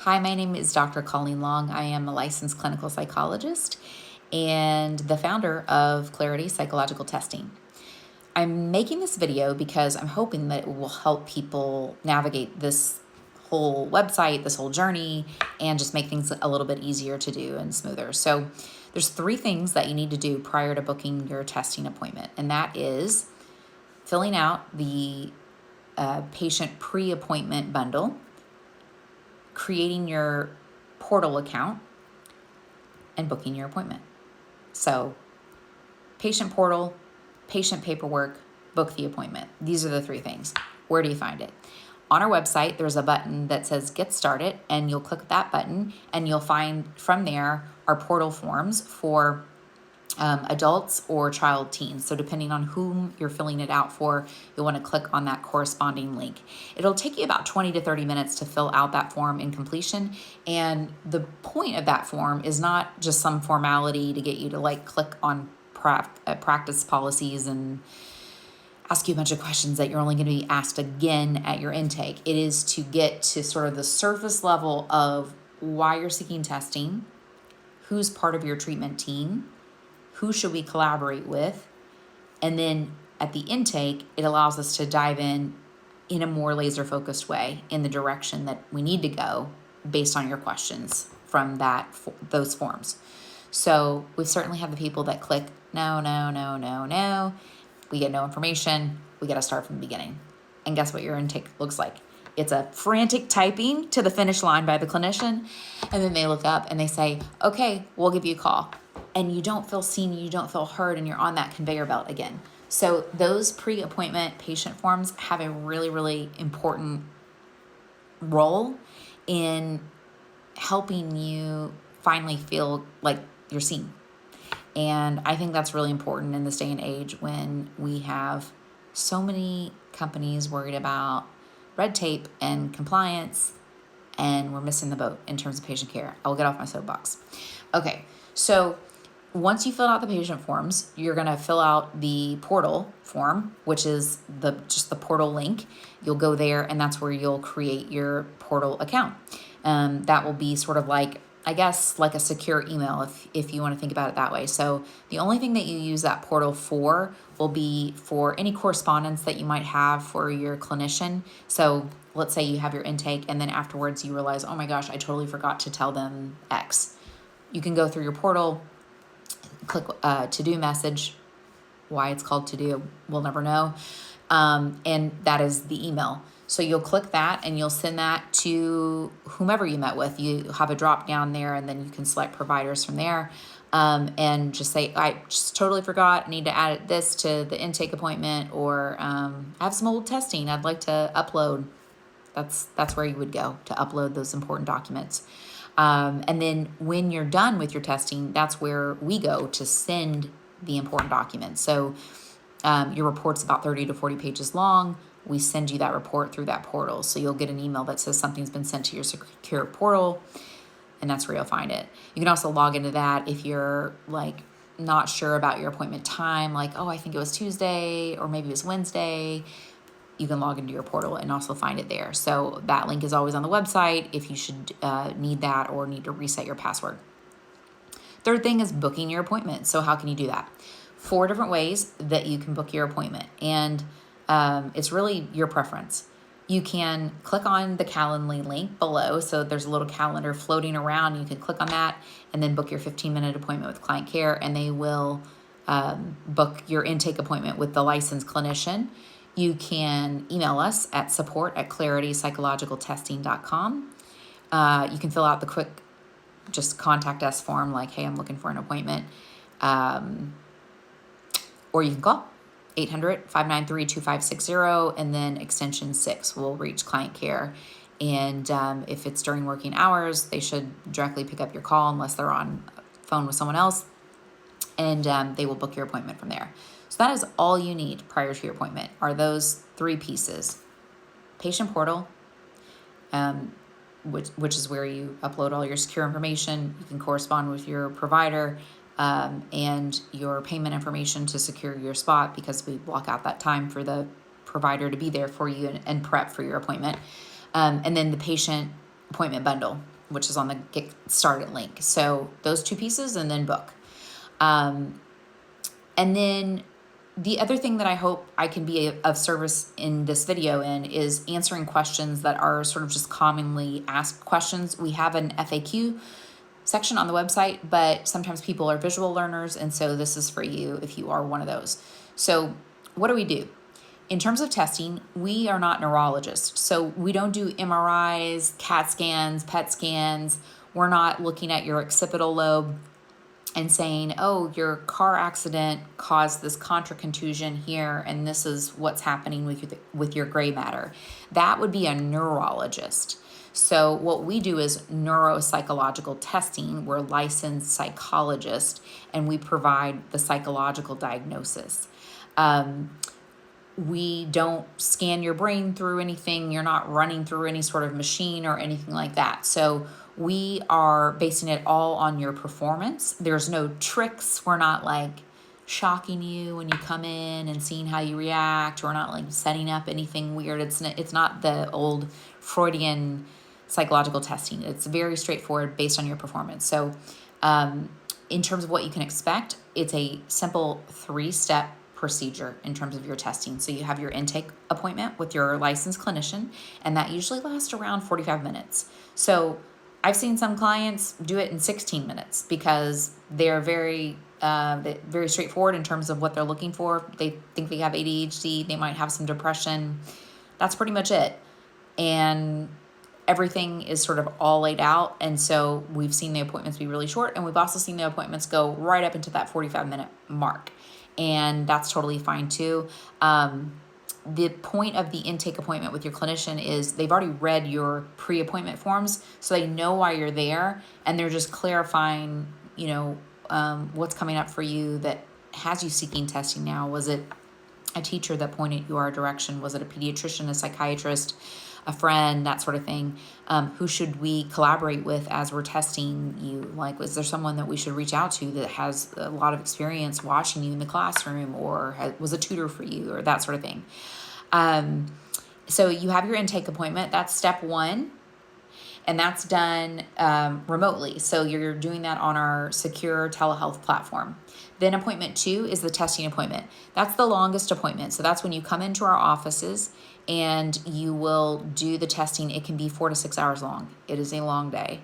Hi, my name is Dr. Colleen Long. I am a licensed clinical psychologist and the founder of Clarity Psychological Testing. I'm making this video because I'm hoping that it will help people navigate this whole website, this whole journey, and just make things a little bit easier to do and smoother. So there's 3 things that you need to do prior to booking your testing appointment, and that is filling out the patient pre-appointment bundle, creating your portal account, and booking your appointment. So patient portal, patient paperwork, book the appointment. These are the 3 things. Where do you find it? On our website, there's a button that says Get Started, and you'll click that button, and you'll find from there our portal forms for adults or child teens. So depending on whom you're filling it out for, you'll want to click on that corresponding link. It'll take you about 20 to 30 minutes to fill out that form in completion. And the point of that form is not just some formality to get you to click on practice policies and ask you a bunch of questions that you're only going to be asked again at your intake. It is to get to sort of the surface level of why you're seeking testing, who's part of your treatment team, who should we collaborate with, and then at the intake, it allows us to dive in a more laser-focused way in the direction that we need to go based on your questions from those forms. So we certainly have the people that click no, no, no, no, no. We get no information. We got to start from the beginning. And guess what your intake looks like? It's a frantic typing to the finish line by the clinician. And then they look up and they say, okay, we'll give you a call. And you don't feel seen, you don't feel heard, and you're on that conveyor belt again. So those pre-appointment patient forms have a really, really important role in helping you finally feel like you're seen. And I think that's really important in this day and age when we have so many companies worried about red tape and compliance, and we're missing the boat in terms of patient care. I'll get off my soapbox. Okay, so once you fill out the patient forms, you're going to fill out the portal form, which is just the portal link. You'll go there, and that's where you'll create your portal account. That will be sort of like a secure email if you want to think about it that way. So the only thing that you use that portal for will be for any correspondence that you might have for your clinician. So let's say you have your intake and then afterwards you realize, oh my gosh, I totally forgot to tell them X. You can go through your portal, click to-do message. Why it's called to-do, we'll never know. And that is the email. So you'll click that and you'll send that to whomever you met with. You have a drop down there and then you can select providers from there, and just say, I just totally forgot, I need to add this to the intake appointment, or I have some old testing I'd like to upload. That's where you would go to upload those important documents. And then when you're done with your testing, that's where we go to send the important documents. So your report's about 30 to 40 pages long. We send you that report through that portal. So you'll get an email that says something's been sent to your secure portal, and that's where you'll find it. You can also log into that if you're not sure about your appointment time, I think it was Tuesday or maybe it was Wednesday. You can log into your portal and also find it there. So that link is always on the website if you should need that or need to reset your password. Third thing is booking your appointment. So how can you do that? 4 different ways that you can book your appointment. And it's really your preference. You can click on the Calendly link below. So there's a little calendar floating around. You can click on that and then book your 15-minute appointment with Client Care, and they will book your intake appointment with the licensed clinician. You can email us at support@claritypsychologicaltesting.com. You can fill out the quick just contact us form hey, I'm looking for an appointment. Or you can call 800-593-2560 and then extension 6 will reach Client Care. And if it's during working hours, they should directly pick up your call unless they're on phone with someone else, and they will book your appointment from there. So that is all you need prior to your appointment are those 3 pieces. Patient portal, which is where you upload all your secure information. You can correspond with your provider, and your payment information to secure your spot, because we block out that time for the provider to be there for you and prep for your appointment. And then the patient appointment bundle, which is on the Get Started link. So those two pieces and then book. And then the other thing that I hope I can be of service in this video is answering questions that are sort of just commonly asked questions. We have an FAQ section on the website, but sometimes people are visual learners, and so this is for you if you are one of those. So what do we do? In terms of testing, we are not neurologists, so we don't do MRIs, CAT scans, PET scans. We're not looking at your occipital lobe and saying, oh, your car accident caused this contra-contusion here, and this is what's happening with your gray matter. That would be a neurologist. So what we do is neuropsychological testing. We're licensed psychologists, and we provide the psychological diagnosis. We don't scan your brain through anything. You're not running through any sort of machine or anything like that. So we are basing it all on your performance. There's no tricks. We're not like shocking you when you come in and seeing how you react. We're not like setting up anything weird. It's not the old Freudian psychological testing. It's very straightforward based on your performance. So in terms of what you can expect, it's a simple 3-step procedure in terms of your testing. So you have your intake appointment with your licensed clinician, and that usually lasts around 45 minutes. So I've seen some clients do it in 16 minutes because they're very straightforward in terms of what they're looking for. They think they have ADHD, they might have some depression. That's pretty much it. And everything is sort of all laid out. And so we've seen the appointments be really short, and we've also seen the appointments go right up into that 45-minute mark. And that's totally fine too. The point of the intake appointment with your clinician is they've already read your pre-appointment forms, so they know why you're there, and they're just clarifying, what's coming up for you that has you seeking testing now. Was it a teacher that pointed you our direction? Was it a pediatrician, a psychiatrist, a friend, that sort of thing? Who should we collaborate with as we're testing you? Like, is there someone that we should reach out to that has a lot of experience watching you in the classroom, or was a tutor for you, or that sort of thing? So you have your intake appointment. That's step 1. And that's done remotely. So you're doing that on our secure telehealth platform. Then appointment 2 is the testing appointment. That's the longest appointment. So that's when you come into our offices and you will do the testing. It can be 4 to 6 hours long. It is a long day.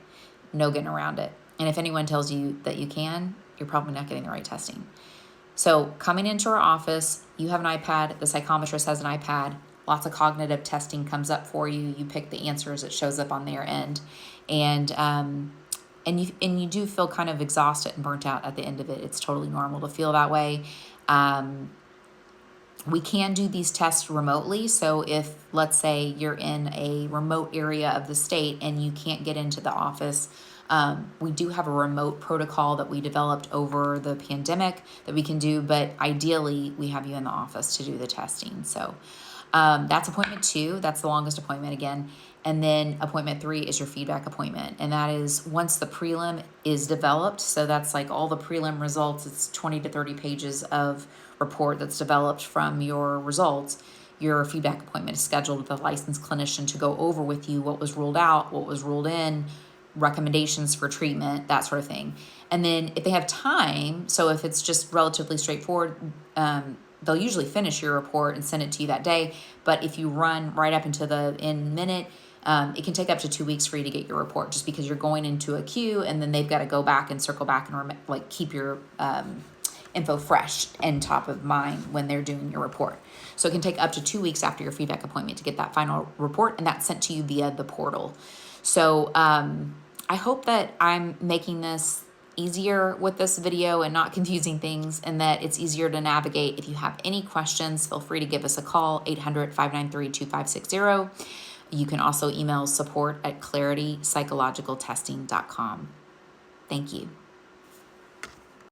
No getting around it. And if anyone tells you that you can, you're probably not getting the right testing. So coming into our office, you have an iPad. The psychometrist has an iPad. Lots of cognitive testing comes up for you. You pick the answers. It shows up on their end. And you do feel kind of exhausted and burnt out at the end of it. It's totally normal to feel that way. We can do these tests remotely. So if, let's say, you're in a remote area of the state and you can't get into the office, we do have a remote protocol that we developed over the pandemic that we can do, but ideally we have you in the office to do the testing. So that's appointment 2. That's the longest appointment again. And then appointment 3 is your feedback appointment. And that is once the prelim is developed. So that's like all the prelim results. It's 20 to 30 pages of report that's developed from your results. Your feedback appointment is scheduled with a licensed clinician to go over with you what was ruled out, what was ruled in, recommendations for treatment, that sort of thing. And then if they have time, so if it's just relatively straightforward, they'll usually finish your report and send it to you that day. But if you run right up into the end minute, it can take up to 2 weeks for you to get your report, just because you're going into a queue and then they've got to go back and circle back and keep your info fresh and top of mind when they're doing your report. So it can take up to 2 weeks after your feedback appointment to get that final report, and that's sent to you via the portal. So I hope that I'm making this easier with this video and not confusing things, and that it's easier to navigate. If you have any questions, feel free to give us a call, 800-593-2560. You can also email support@claritypsychologicaltesting.com. Thank you.